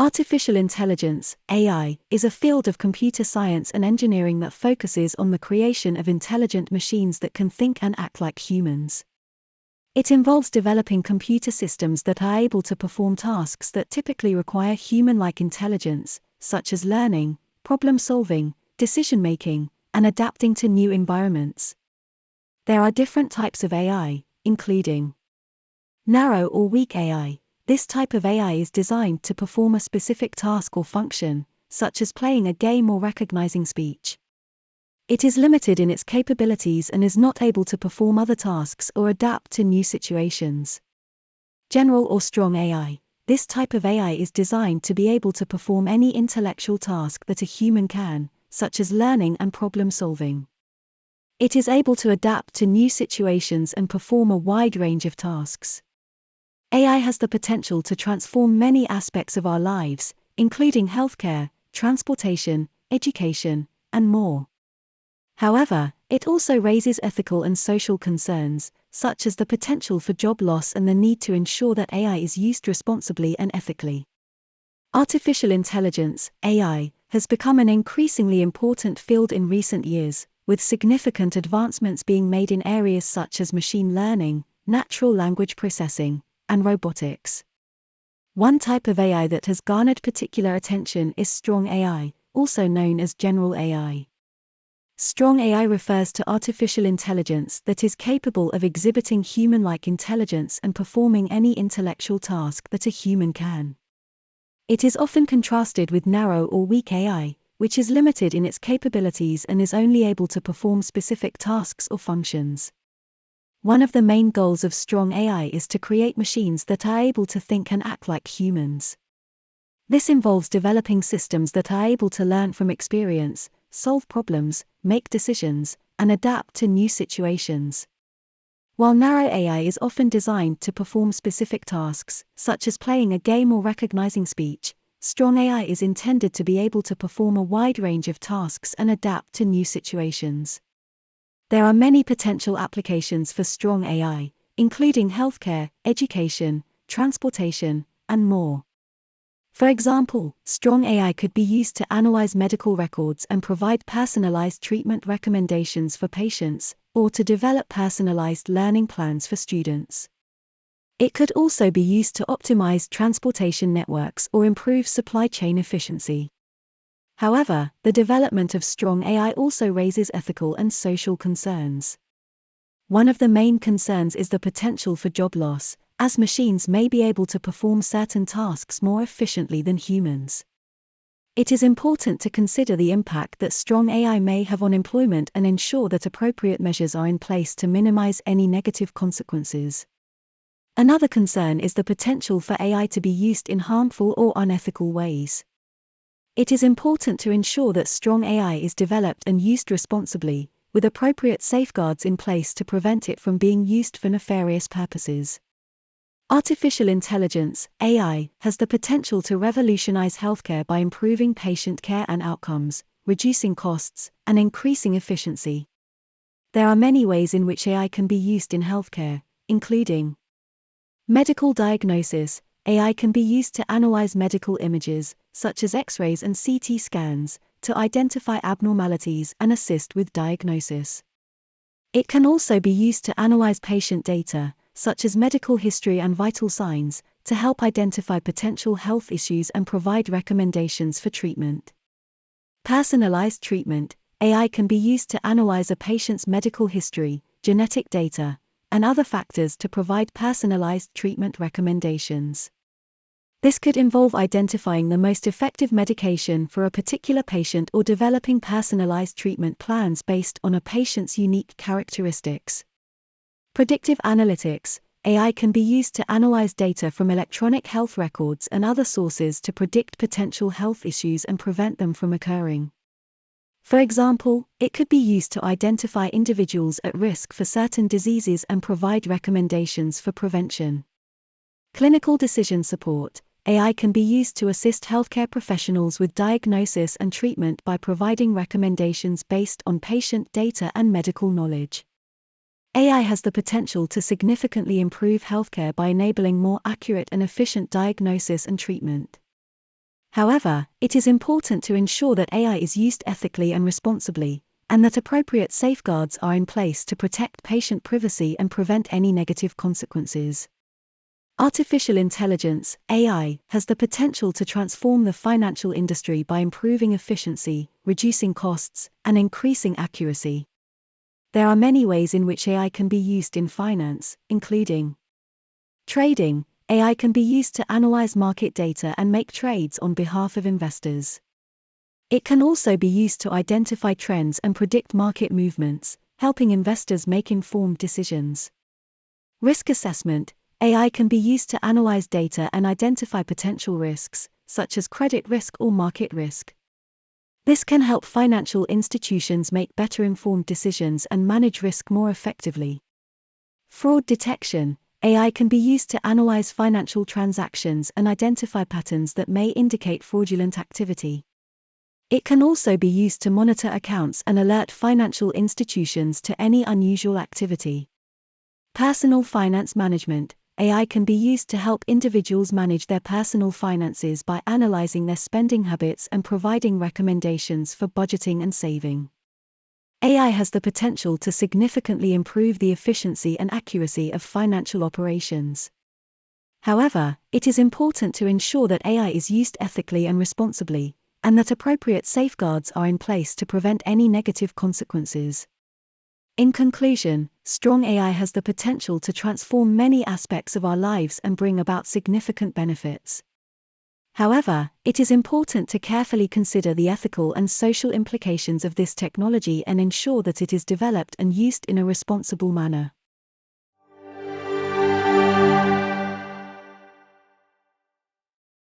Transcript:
Artificial intelligence, AI, is a field of computer science and engineering that focuses on the creation of intelligent machines that can think and act like humans. It involves developing computer systems that are able to perform tasks that typically require human-like intelligence, such as learning, problem-solving, decision-making, and adapting to new environments. There are different types of AI, including narrow or weak AI. This type of AI is designed to perform a specific task or function, such as playing a game or recognizing speech. It is limited in its capabilities and is not able to perform other tasks or adapt to new situations. General or strong AI. This type of AI is designed to be able to perform any intellectual task that a human can, such as learning and problem solving. It is able to adapt to new situations and perform a wide range of tasks. AI has the potential to transform many aspects of our lives, including healthcare, transportation, education, and more. However, it also raises ethical and social concerns, such as the potential for job loss and the need to ensure that AI is used responsibly and ethically. Artificial intelligence, AI, has become an increasingly important field in recent years, with significant advancements being made in areas such as machine learning, natural language processing, and robotics. One type of AI that has garnered particular attention is strong AI, also known as general AI. Strong AI refers to artificial intelligence that is capable of exhibiting human-like intelligence and performing any intellectual task that a human can. It is often contrasted with narrow or weak AI, which is limited in its capabilities and is only able to perform specific tasks or functions. One of the main goals of strong AI is to create machines that are able to think and act like humans. This involves developing systems that are able to learn from experience, solve problems, make decisions, and adapt to new situations. While narrow AI is often designed to perform specific tasks, such as playing a game or recognizing speech, strong AI is intended to be able to perform a wide range of tasks and adapt to new situations. There are many potential applications for strong AI, including healthcare, education, transportation, and more. For example, strong AI could be used to analyze medical records and provide personalized treatment recommendations for patients, or to develop personalized learning plans for students. It could also be used to optimize transportation networks or improve supply chain efficiency. However, the development of strong AI also raises ethical and social concerns. One of the main concerns is the potential for job loss, as machines may be able to perform certain tasks more efficiently than humans. It is important to consider the impact that strong AI may have on employment and ensure that appropriate measures are in place to minimize any negative consequences. Another concern is the potential for AI to be used in harmful or unethical ways. It is important to ensure that strong AI is developed and used responsibly, with appropriate safeguards in place to prevent it from being used for nefarious purposes. Artificial intelligence, AI, has the potential to revolutionize healthcare by improving patient care and outcomes, reducing costs, and increasing efficiency. There are many ways in which AI can be used in healthcare, including medical diagnosis. AI can be used to analyze medical images, such as X-rays and CT scans, to identify abnormalities and assist with diagnosis. It can also be used to analyze patient data, such as medical history and vital signs, to help identify potential health issues and provide recommendations for treatment. Personalized treatment. AI can be used to analyze a patient's medical history, genetic data, and other factors to provide personalized treatment recommendations. This could involve identifying the most effective medication for a particular patient or developing personalized treatment plans based on a patient's unique characteristics. Predictive analytics. AI can be used to analyze data from electronic health records and other sources to predict potential health issues and prevent them from occurring. For example, it could be used to identify individuals at risk for certain diseases and provide recommendations for prevention. Clinical decision support. AI can be used to assist healthcare professionals with diagnosis and treatment by providing recommendations based on patient data and medical knowledge. AI has the potential to significantly improve healthcare by enabling more accurate and efficient diagnosis and treatment. However, it is important to ensure that AI is used ethically and responsibly, and that appropriate safeguards are in place to protect patient privacy and prevent any negative consequences. Artificial intelligence, AI, has the potential to transform the financial industry by improving efficiency, reducing costs, and increasing accuracy. There are many ways in which AI can be used in finance, including trading. AI can be used to analyze market data and make trades on behalf of investors. It can also be used to identify trends and predict market movements, helping investors make informed decisions. Risk assessment. AI can be used to analyze data and identify potential risks, such as credit risk or market risk. This can help financial institutions make better informed decisions and manage risk more effectively. Fraud detection. AI can be used to analyze financial transactions and identify patterns that may indicate fraudulent activity. It can also be used to monitor accounts and alert financial institutions to any unusual activity. Personal finance management. AI can be used to help individuals manage their personal finances by analyzing their spending habits and providing recommendations for budgeting and saving. AI has the potential to significantly improve the efficiency and accuracy of financial operations. However, it is important to ensure that AI is used ethically and responsibly, and that appropriate safeguards are in place to prevent any negative consequences. In conclusion, strong AI has the potential to transform many aspects of our lives and bring about significant benefits. However, it is important to carefully consider the ethical and social implications of this technology and ensure that it is developed and used in a responsible manner.